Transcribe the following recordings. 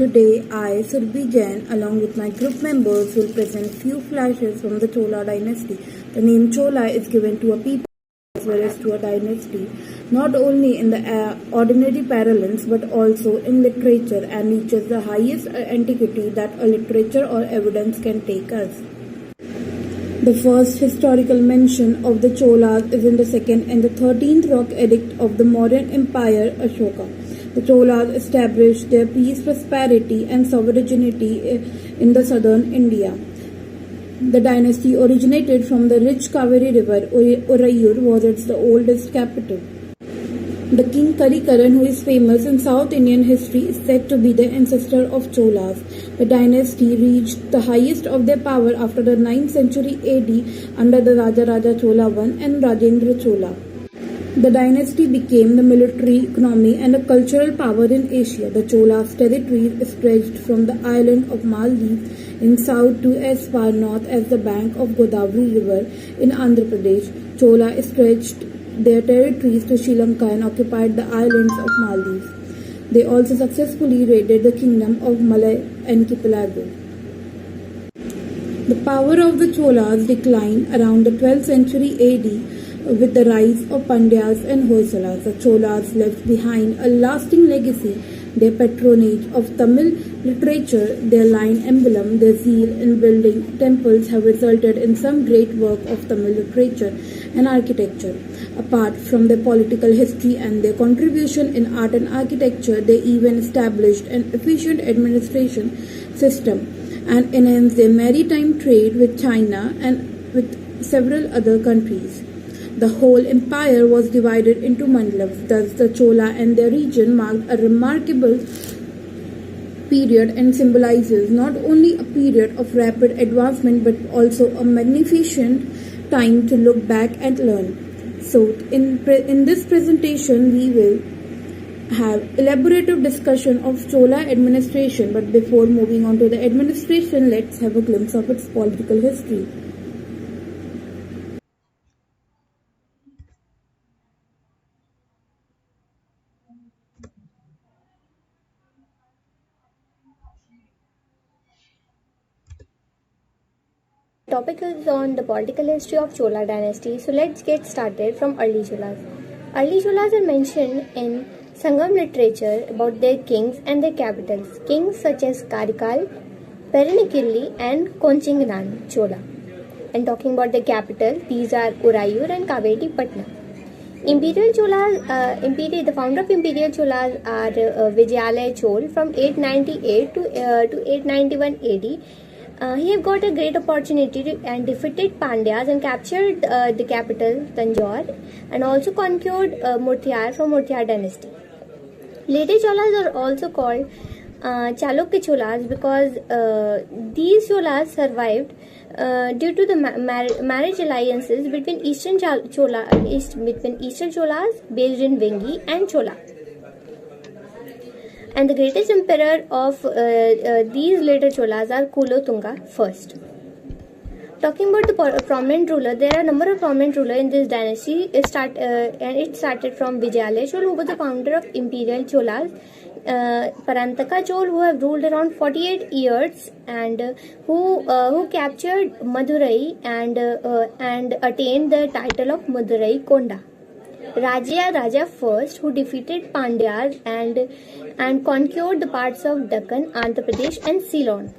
Today, I, Surbhi Jain, along with my group members, will present few flashes from the Chola dynasty. The name Chola is given to a people as well as to a dynasty, not only in the ordinary parlance but also in literature, and reaches the highest antiquity that a literature or evidence can take us. The first historical mention of the Cholas is in the 2nd and the 13th rock edict of the modern empire Ashoka. The Cholas established their peace, prosperity, and sovereignty in the southern India. The dynasty originated from the rich Kaveri river. Urayur was its oldest capital. The king Karikaran, who is famous in South Indian history, is said to be the ancestor of Cholas. The dynasty reached the highest of their power after the 9th century AD under the Raja Chola I and Rajendra Chola. The dynasty became the military, economy, and a cultural power in Asia. The Cholas' territory stretched from the island of Maldives in south to as far north as the bank of Godavari River in Andhra Pradesh. Chola stretched their territories to Sri Lanka and occupied the islands of Maldives. They also successfully raided the kingdom of Malay Archipelago. The power of the Cholas declined around the 12th century AD with the rise of Pandyas and Hoysalas. The Cholas left behind a lasting legacy. Their patronage of Tamil literature, their lion emblem, their zeal in building temples have resulted in some great work of Tamil literature and architecture. Apart from their political history and their contribution in art and architecture, they even established an efficient administration system and enhanced their maritime trade with China and with several other countries. The whole empire was divided into mandals. Thus, the Chola and their region marked a remarkable period and symbolizes not only a period of rapid advancement but also a magnificent time to look back and learn. So, in this presentation, we will have elaborative discussion of Chola administration. But before moving on to the administration, let's have a glimpse of its political history. Topic is on the political history of Chola dynasty. So let's get started from early Cholas. Early Cholas are mentioned in Sangam literature about their kings and their capitals. Kings such as Karikal, Perenikilli and Konchingnan Chola. And talking about the capital, these are Urayur and Kaveri Patna. Imperial Cholas, the founder of Imperial Cholas are Vijayalaya Chol from 898 to 891 AD. He have got a great opportunity and defeated Pandyas and captured the capital Tanjore and also conquered Murthyar from Murthyar dynasty. Later Cholas are also called Chalukya Cholas because these Cholas survived due to the marriage alliances between Eastern Cholas based in Vengi and Chola. And the greatest emperor of these later Cholas are Kulothunga first. Talking about the prominent ruler, there are a number of prominent rulers in this dynasty. It started from Vijayalaya Chol, who was the founder of Imperial Cholas. Parantaka Chol, who have ruled around 48 years and who captured Madurai and attained the title of Madurai Konda. Rajya Raja first, who defeated Pandyas and conquered the parts of Deccan, Andhra Pradesh and Ceylon.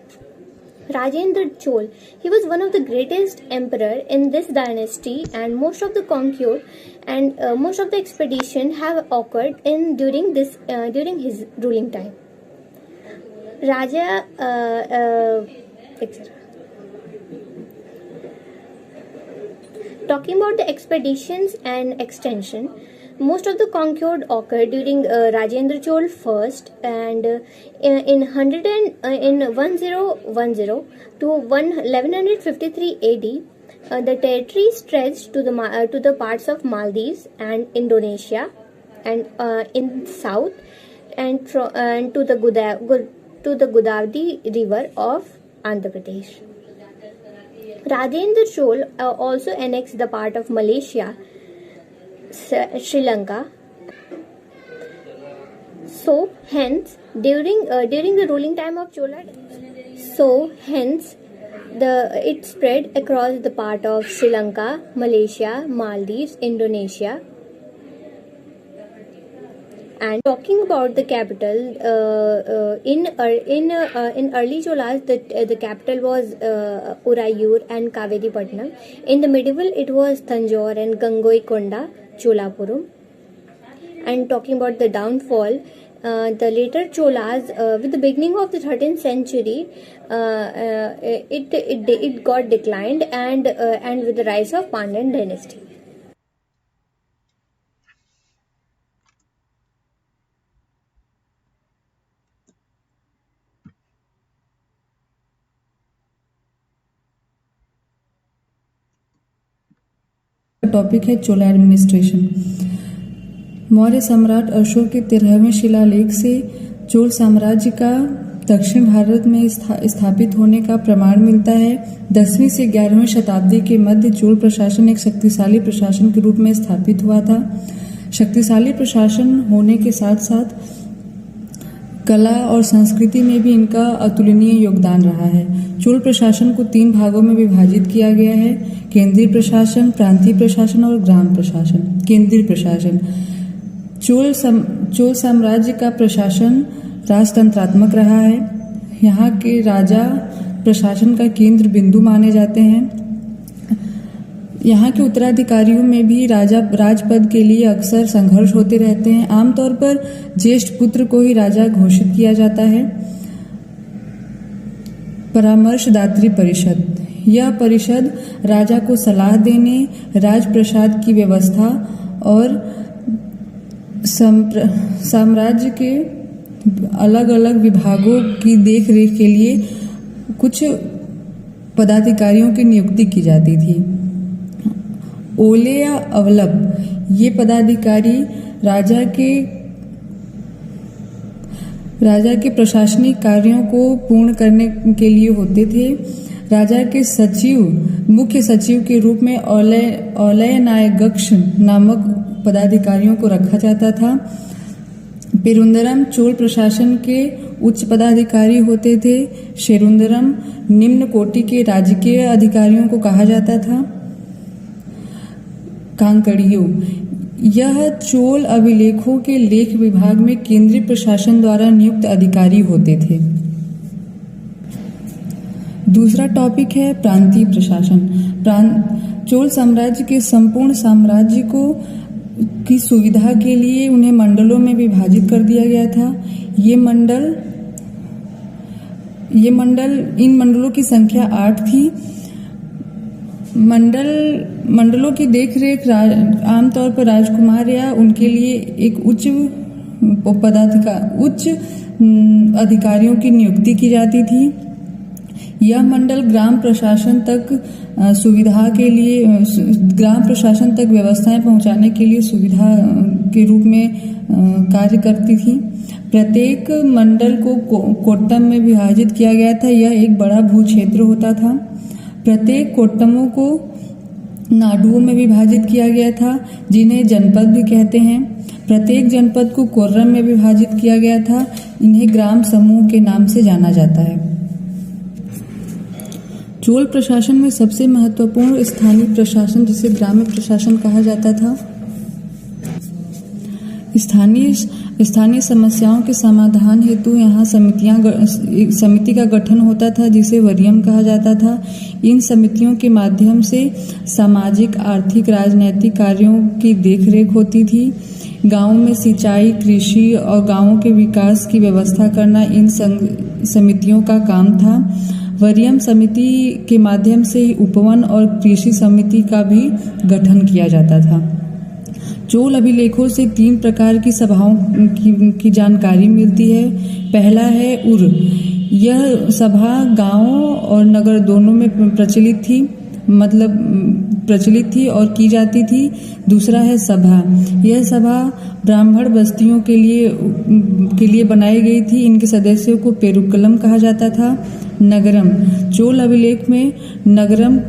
Rajendra Chol, he was one of the greatest emperor in this dynasty, and most of the conquered and most of the expedition have occurred during his ruling time. Raja etc. Talking about the expeditions and extension, most of the conquered occurred during Rajendra Chol first, and in 1010 to 1153 AD, the territory stretched to the parts of Maldives and Indonesia, and in south and to the Godavari River of Andhra Pradesh. Rajendra Chol also annexed the part of Malaysia, Sri Lanka. So hence during the ruling time of Chola, it spread across the part of Sri Lanka, Malaysia, Maldives, Indonesia. And talking about the capital, in early Cholas, the capital was Urayur and Kaveripatnam. In the medieval, it was Tanjore and Gangoikonda, Cholapuram. And talking about the downfall, the later Cholas, with the beginning of the 13th century, it got declined, and with the rise of Pandyan dynasty. Topic है चोला administration. Maurya सम्राट अशोक के 13वें शिलालेख से चोल साम्राज्य का दक्षिण भारत में स्थापित होने का प्रमाण मिलता है। 10वीं से 11वीं शताब्दी के मध्य चोल प्रशासन एक शक्तिशाली प्रशासन के रूप में स्थापित हुआ था। शक्तिशाली प्रशासन होने के साथ साथ कला और संस्कृति में भी इनका अतुलनीय योगदान रहा है। चोल प्रशासन को 3 भागों में विभाजित किया गया है: केंद्रीय प्रशासन, प्रांतीय प्रशासन और ग्राम प्रशासन। केंद्रीय प्रशासन, चोल साम्राज्य का प्रशासन राजतंत्रात्मक रहा है। यहाँ के राजा प्रशासन का केंद्र बिंदु माने जाते हैं। यहाँ के उत्तराधिकारियों में भी राजपद के लिए अक्सर संघर्ष होते रहते हैं। आमतौर पर ज्येष्ठ पुत्र को ही राजा घोषित किया जाता है। परामर्शदात्री परिषद, यह परिषद राजा को सलाह देने, राजप्रसाद की व्यवस्था और साम्राज्य के अलग अलग विभागों की देखरेख के लिए कुछ पदाधिकारियों की नियुक्ति की जाती थी। ओले या अवलब, ये पदाधिकारी राजा के प्रशासनिक कार्यों को पूर्ण करने के लिए होते थे। राजा के मुख्य सचिव के रूप में औलय नायगक्ष नामक पदाधिकारियों को रखा जाता था। पेरुंदरम चोल प्रशासन के उच्च पदाधिकारी होते थे। शेरुंदरम निम्न कोटि के राजकीय अधिकारियों को कहा जाता था। कांकड़ियों, यह चोल अभिलेखों के लेख विभाग में केंद्रीय प्रशासन द्वारा नियुक्त अधिकारी होते थे। दूसरा टॉपिक है प्रांतीय प्रशासन। चोल साम्राज्य के संपूर्ण साम्राज्य की सुविधा के लिए उन्हें मंडलों में विभाजित कर दिया गया था। इन मंडलों की संख्या 8 थी। मंडलों की देखरेख आमतौर पर राजकुमार या उनके लिए एक उच्च अधिकारियों की नियुक्ति की जाती थी। यह मंडल ग्राम प्रशासन तक व्यवस्थाएं पहुंचाने के लिए सुविधा के रूप में कार्य करती थी। प्रत्येक मंडल को कोट्टम में विभाजित किया गया था। यह एक बड़ा भू क्षेत्र होता था। प्रत्येक कोट्टमों को नाडुओं में विभाजित किया गया था, जिन्हें जनपद भी कहते हैं। प्रत्येक जनपद को कोर्रम में विभाजित किया गया था। इन्हें ग्राम समूह के नाम से जाना जाता है। चोल प्रशासन में सबसे महत्वपूर्ण स्थानीय प्रशासन, जिसे ग्राम्य प्रशासन कहा जाता था। स्थानीय समस्याओं के समाधान हेतु यहाँ समिति का गठन होता था, जिसे वरीयम कहा जाता था। इन समितियों के माध्यम से सामाजिक, आर्थिक, राजनैतिक कार्यों की देखरेख होती थी। गांवों में सिंचाई, कृषि और गांवों के विकास की व्यवस्था करना इन समितियों का काम था। वरीयम समिति के माध्यम से ही उपवन और कृषि समिति का भी गठन किया जाता था। चोल अभिलेखों से 3 प्रकार की सभाओं की जानकारी मिलती है। पहला है उर। यह सभा गांव और नगर दोनों में प्रचलित थी और की जाती थी। दूसरा है सभा। यह सभा ब्राह्मण बस्तियों के लिए बनाई गई थी। इनके सदस्यों को पेरुक्कलम कहा जाता था। नगरम, चोल अभिलेख में नगरम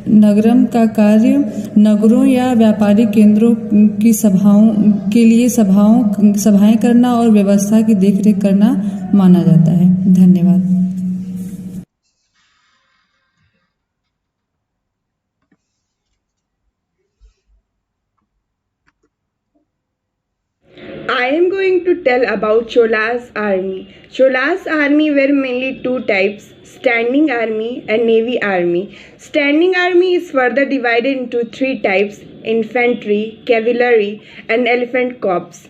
नगरम का कार्य नगरों या व्यापारिक केंद्रों की सभाओं के लिए सभाएं करना और व्यवस्था की देखरेख करना माना जाता है। धन्यवाद। I am going to tell about Chola's army. Chola's army were mainly two types, standing army and navy army. Standing army is further divided into three types, infantry, cavalry and elephant corps.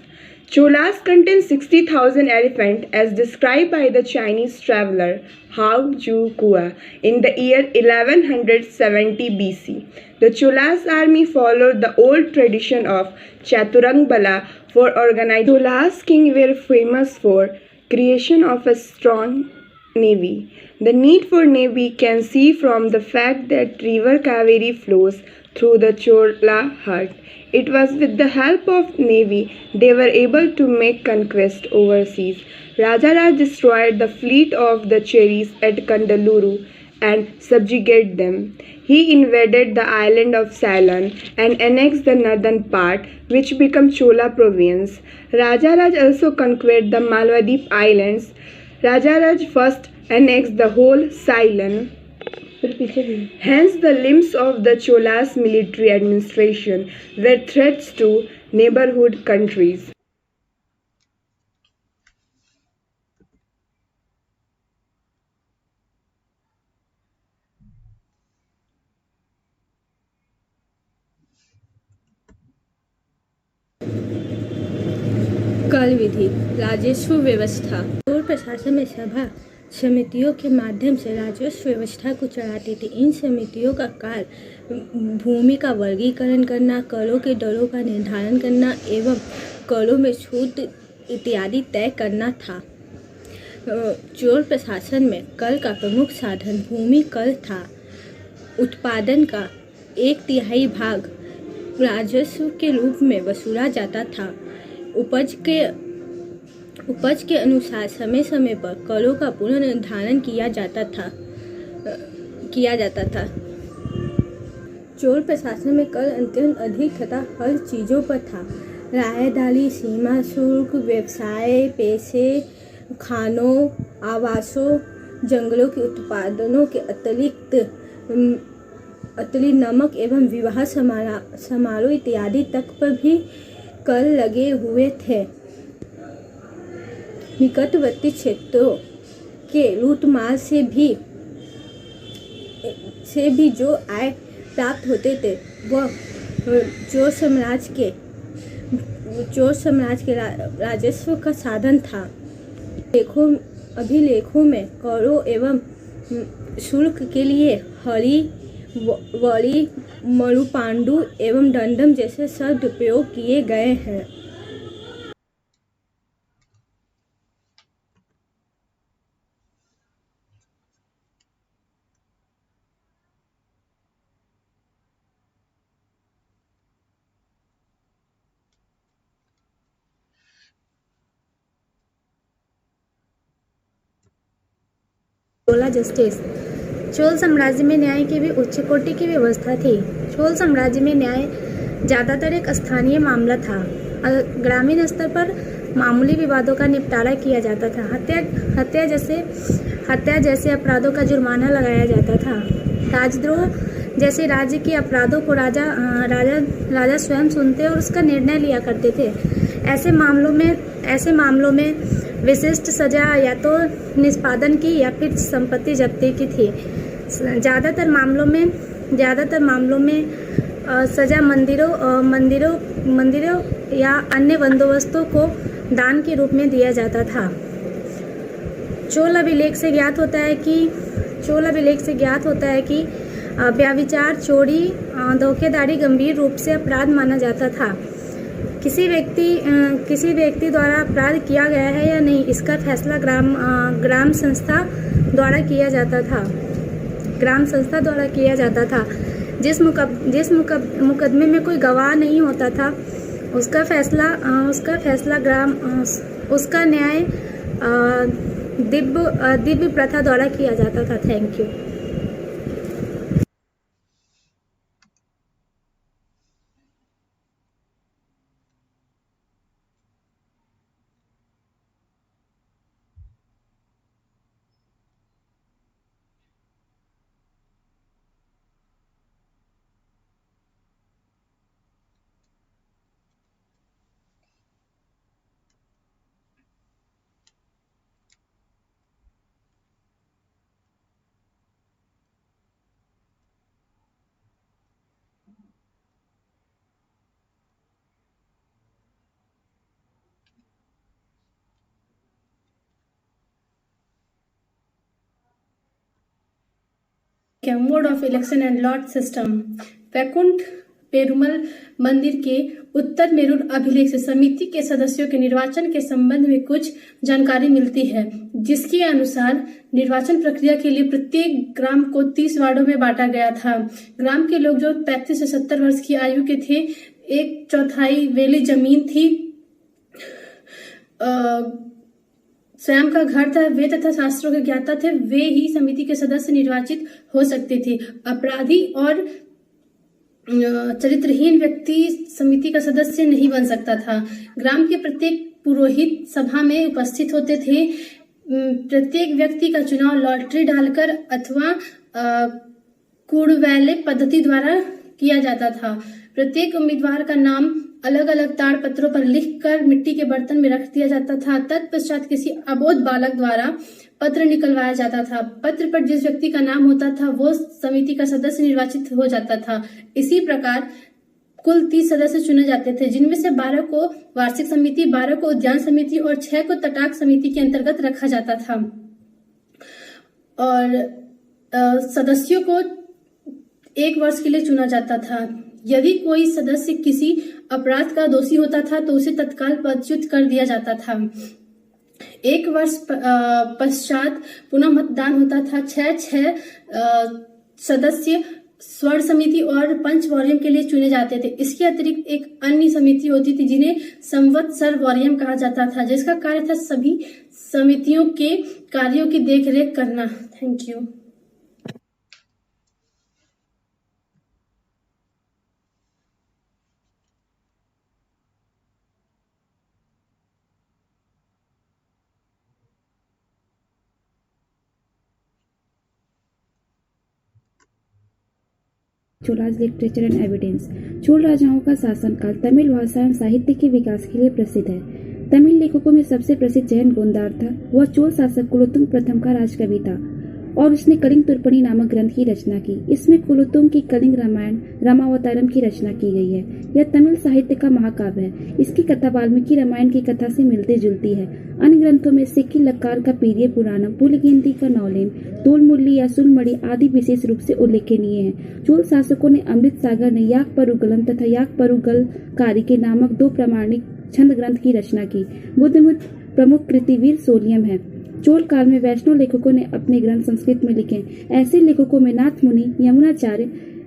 Cholas contained 60,000 elephants as described by the Chinese traveler Hao Ju Kua in the year 1170 BC. The Cholas army followed the old tradition of Chaturangala for organizing. Cholas kings were famous for creation of a strong navy. The need for navy can see from the fact that river Kaveri flows through the Chola hut. It was with the help of navy they were able to make conquest overseas. Rajaraj destroyed the fleet of the Cheris at Kandaluru and subjugated them. He invaded the island of Ceylon and annexed the northern part, which became Chola province. Rajaraj also conquered the Malwadip islands. Rajaraj first annexed the whole Ceylon. Hence, the limbs of the Cholas military administration were threats to neighborhood countries. कर विधि, राजस्व व्यवस्था। चोल प्रशासन में सभा समितियों के माध्यम से राजस्व व्यवस्था को चलाती थी। इन समितियों का कार्य भूमि का वर्गीकरण करना, करों के दरों का निर्धारण करना एवं करों में छूट इत्यादि तय करना था। चोल प्रशासन में कर का प्रमुख साधन भूमि कर था। उत्पादन का 1/3 भाग राजस्व के रूप में वसूला जाता था। उपज के अनुसार समय समय पर करों का पुनर्निर्धारण किया जाता था। चोल प्रशासन में कर अत्यंत अधिक तथा हर चीज़ों पर था। रायदाली, सीमा शुल्क, व्यवसाय, पैसे, खानों, आवासों, जंगलों के उत्पादनों के अतिरिक्त नमक एवं विवाह समारोह इत्यादि तक पर भी कर लगे हुए थे। निकटवर्ती क्षेत्रों के लूटमार से भी जो आय प्राप्त होते थे वह चोल साम्राज्य के राजस्व का साधन था। अभिलेखों में करों एवं शुल्क के लिए हरि, वरी, मरुपांडु एवं दंडम जैसे शब्द प्रयोग किए गए हैं। चोला जस्टिस। चोल साम्राज्य में न्याय की भी उच्च कोटि की व्यवस्था थी। चोल साम्राज्य में न्याय ज़्यादातर एक स्थानीय मामला था। ग्रामीण स्तर पर मामूली विवादों का निपटारा किया जाता था। हत्या जैसे अपराधों का जुर्माना लगाया जाता था। राजद्रोह जैसे राज्य के अपराधों को राजा स्वयं सुनते और उसका निर्णय लिया करते थे। ऐसे मामलों में विशिष्ट सजा या तो निष्पादन की या फिर संपत्ति जब्ती की थी। ज़्यादातर मामलों में सजा मंदिरों या अन्य बंदोबस्तों को दान के रूप में दिया जाता था। चोल अभिलेख से ज्ञात होता है कि व्यभिचार, चोरी, धोखेधारी गंभीर रूप से अपराध माना जाता था। किसी व्यक्ति द्वारा अपराध किया गया है या नहीं, इसका फैसला ग्राम संस्था द्वारा किया जाता था। जिस मुकदमे में कोई गवाह नहीं होता था, उसका न्याय दिव्य प्रथा द्वारा किया जाता था। Thank you. Mode of election and lot system. Vaikuntha Perumal मंदिर के उत्तर मेरुर अभिलेख से समिति के सदस्यों के निर्वाचन के संबंध में कुछ जानकारी मिलती है, जिसके अनुसार निर्वाचन प्रक्रिया के लिए प्रत्येक ग्राम को 30 वार्डों में बांटा गया था। ग्राम के लोग जो 35 से 70 वर्ष की आयु के थे, 1/4 वेली जमीन थी, स्वयं का घर था, वे तथा शास्त्रों के ज्ञाता थे, वे ही समिति के सदस्य निर्वाचित हो सकते थे। अपराधी और चरित्रहीन व्यक्ति समिति का सदस्य नहीं बन सकता था। ग्राम के प्रत्येक पुरोहित सभा में उपस्थित होते थे। प्रत्येक व्यक्ति का चुनाव लॉटरी डालकर अथवा कुड़वैले पद्धति द्वारा किया जाता था। प्रत्येक उम्मीदवार का नाम अलग अलग ताड़ पत्रों पर लिखकर मिट्टी के बर्तन में रख दिया जाता था। तत्पश्चात किसी अबोध बालक द्वारा पत्र निकलवाया जाता था। पत्र पर जिस व्यक्ति का नाम होता था वो समिति का सदस्य निर्वाचित हो जाता था। इसी प्रकार कुल 30 सदस्य चुने जाते थे, जिनमें से 12 को वार्षिक समिति, 12 को उद्यान समिति और 6 को तटाक समिति के अंतर्गत रखा जाता था। और सदस्यों को 1 वर्ष के लिए चुना जाता था। यदि कोई सदस्य किसी अपराध का दोषी होता था तो उसे तत्काल पदच्युत कर दिया जाता था। 1 वर्ष पश्चात पुनः मतदान होता था। 6 सदस्य स्वर्ण समिति और पंच वॉरियम के लिए चुने जाते थे। इसके अतिरिक्त एक अन्य समिति होती थी जिन्हें संवत्सर वॉरियम कहा जाता था, जिसका कार्य था सभी समितियों के कार्यों की देखरेख करना। Thank you. Cholas literature and evidence. Chola राजाओं का शासनकाल तमिल भाषा एवं साहित्य के विकास के लिए प्रसिद्ध है। तमिल लेखकों में सबसे प्रसिद्ध जैन गोंदार था। वह चोल शासक कुलोत्तुंग प्रथम का राजकवि था और उसने कलिंग तुर्पणी नामक ग्रंथ की रचना की। इसमें कुलोत्तुंग की कलिंग रामायण रामावतारम की रचना की गई है। यह तमिल साहित्य का महाकाव्य है। इसकी कथा वाल्मीकि रामायण की कथा से मिलती जुलती है। अन्य ग्रंथों में सिक्की लक्कार का पेरिय पुराणम, पुलिकेंदी का नौलेम, तोलमुल्ली या सुलमड़ी आदि विशेष रूप से उल्लेखनीय है। चोल शासकों ने अमृत सागर ने याक परुगलम तथा याक परुगलकारी के नामक 2 प्रामाणिक छंद ग्रंथ की रचना की। बुद्धमुत प्रमुख कृतिवीर सोलियम है। चोल काल में वैष्णव लेखकों ने अपने ग्रंथ संस्कृत में लिखे। ऐसे लेखकों में नाथ मुनि, यमुनाचार्य,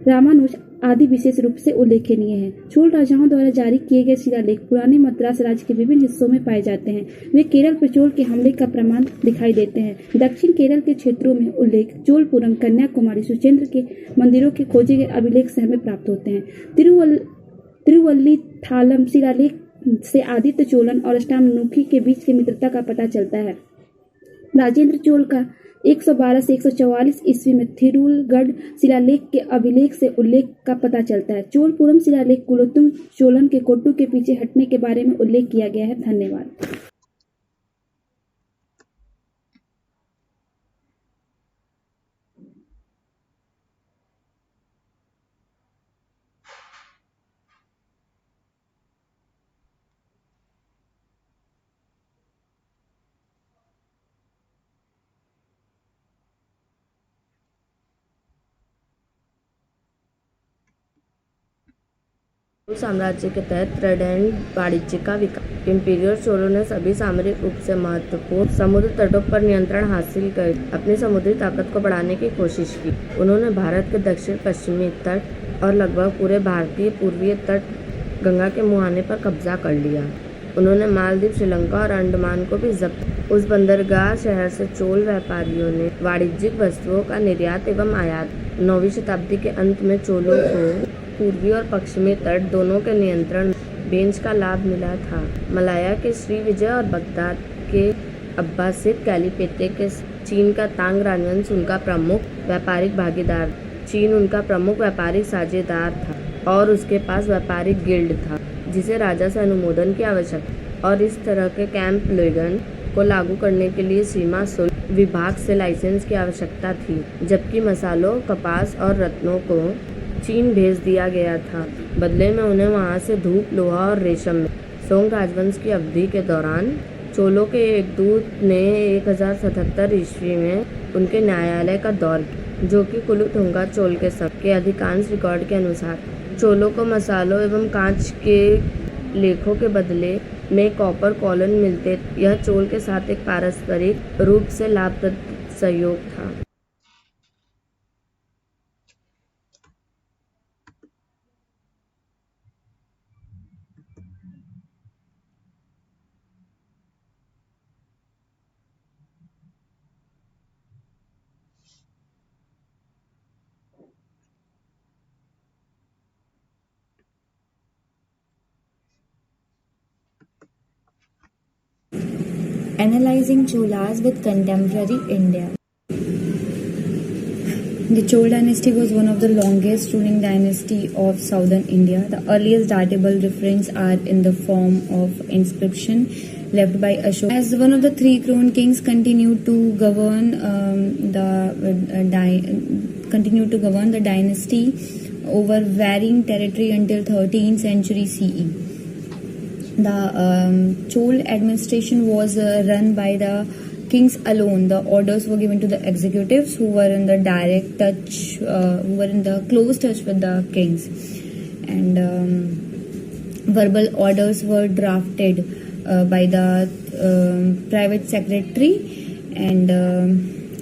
रामानुज आदि विशेष रूप से उल्लेखनीय है। चोल राजाओं द्वारा जारी किए गए शिलालेख पुराने मद्रास राज्य के विभिन्न हिस्सों में पाए जाते हैं। वे केरल पर चोल के हमले का प्रमाण दिखाई देते हैं। दक्षिण केरल के क्षेत्रों में उल्लेख चोलपुरम, कन्याकुमारी, सुचेंद्र के मंदिरों के खोजे गए अभिलेख शहर में प्राप्त होते हैं। तिरुवल्लीथालम शिलालेख से आदित्य चोलन और अष्टामनुखी के बीच की मित्रता का पता चलता है। राजेंद्र चोल का 112 से 144 ईस्वी में थिरुलगढ़ शिलालेख के अभिलेख से उल्लेख का पता चलता है। चोलपुरम शिलालेख कुलोत्तुंग चोलन के कोट्टू के पीछे हटने के बारे में उल्लेख किया गया है। धन्यवाद। साम्राज्य के तहत ट्रेड एंड वाणिज्य का विकास। इंपीरियल चोलों ने सभी सामरिक रूप से महत्वपूर्ण समुद्र तटों पर नियंत्रण हासिल कर अपनी समुद्री ताकत को बढ़ाने की कोशिश की। उन्होंने भारत के दक्षिण पश्चिमी तट और लगभग पूरे भारतीय पूर्वीय तट गंगा के मुहाने पर कब्जा कर लिया। उन्होंने मालदीव, श्रीलंका और अंडमान को भी जब्त। उस बंदरगाह शहर से चोल व्यापारियों ने वाणिज्यिक वस्तुओं का निर्यात एवं आयात। 9वीं शताब्दी के अंत में चोलों को पूर्वी और पश्चिमी तट दोनों के नियंत्रण बेंच का लाभ मिला था। मलाया के श्रीविजय और बगदाद के अब्बासिद कैलिपेटे के चीन का तांग राजवंश उनका प्रमुख व्यापारिक भागीदार। चीन उनका प्रमुख व्यापारिक साझेदार था और उसके पास व्यापारिक गिल्ड था जिसे राजा से अनुमोदन की आवश्यकता और इस तरह के कैंप लोगन को लागू करने के लिए सीमा शुल्क विभाग से लाइसेंस की आवश्यकता थी, जबकि मसालों, कपास और रत्नों को चीन भेज दिया गया था। बदले में उन्हें वहां से धूप, लोहा और रेशम मिला। सोंग राजवंश की अवधि के दौरान चोलों के एक दूत ने 1077 ईस्वी में उनके न्यायालय का दौर किया। जो कि कुलोथुंगा चोल के समय के अधिकांश रिकॉर्ड के अनुसार चोलों को मसालों एवं कांच के लेखों के बदले में कॉपर कॉलन मिलते। यह चोल के साथ एक पारस्परिक रूप से लाभप्रद सहयोग था। Analyzing Cholas with contemporary India. The Chol dynasty was one of the longest ruling dynasty of southern India. The earliest datable references are in the form of inscription left by Ashoka. As one of the three crowned kings, continued to govern the dynasty over varying territory until 13th century CE. The Chol administration was run by the kings alone. The orders were given to the executives, who were in the close touch with the kings, and verbal orders were drafted by the private secretary and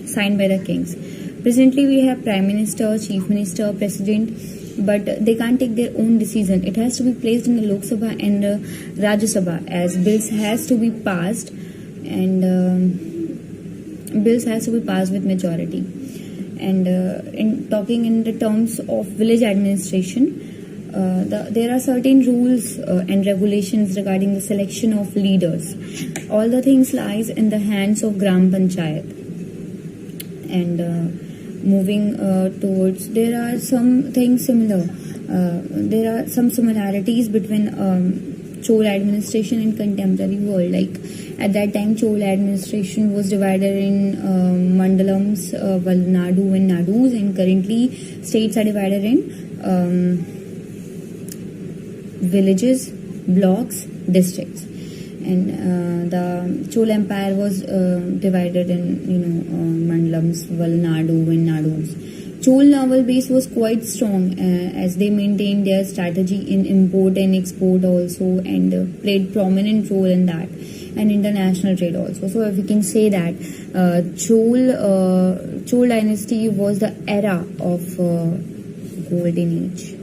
signed by the kings. Presently, we have Prime Minister, Chief Minister, President, but they can't take their own decision. It has to be placed in the Lok Sabha and Rajya Sabha, as bills has to be passed, and bills has to be passed with majority. And in talking in the terms of village administration, there are certain rules and regulations regarding the selection of leaders. All the things lies in the hands of Gram Panchayat. And moving towards, there are some things similar. There are some similarities between Chol administration and contemporary world. Like at that time, Chol administration was divided in mandalams, Valnadu and Nadus, and currently states are divided in villages, blocks, districts. And the Chol Empire was divided in mandalams, Valnadu and Nadus. Chol naval base was quite strong as they maintained their strategy in import and export also, and played prominent role in that, and international trade also. So if we can say that Chol dynasty was the era of golden age.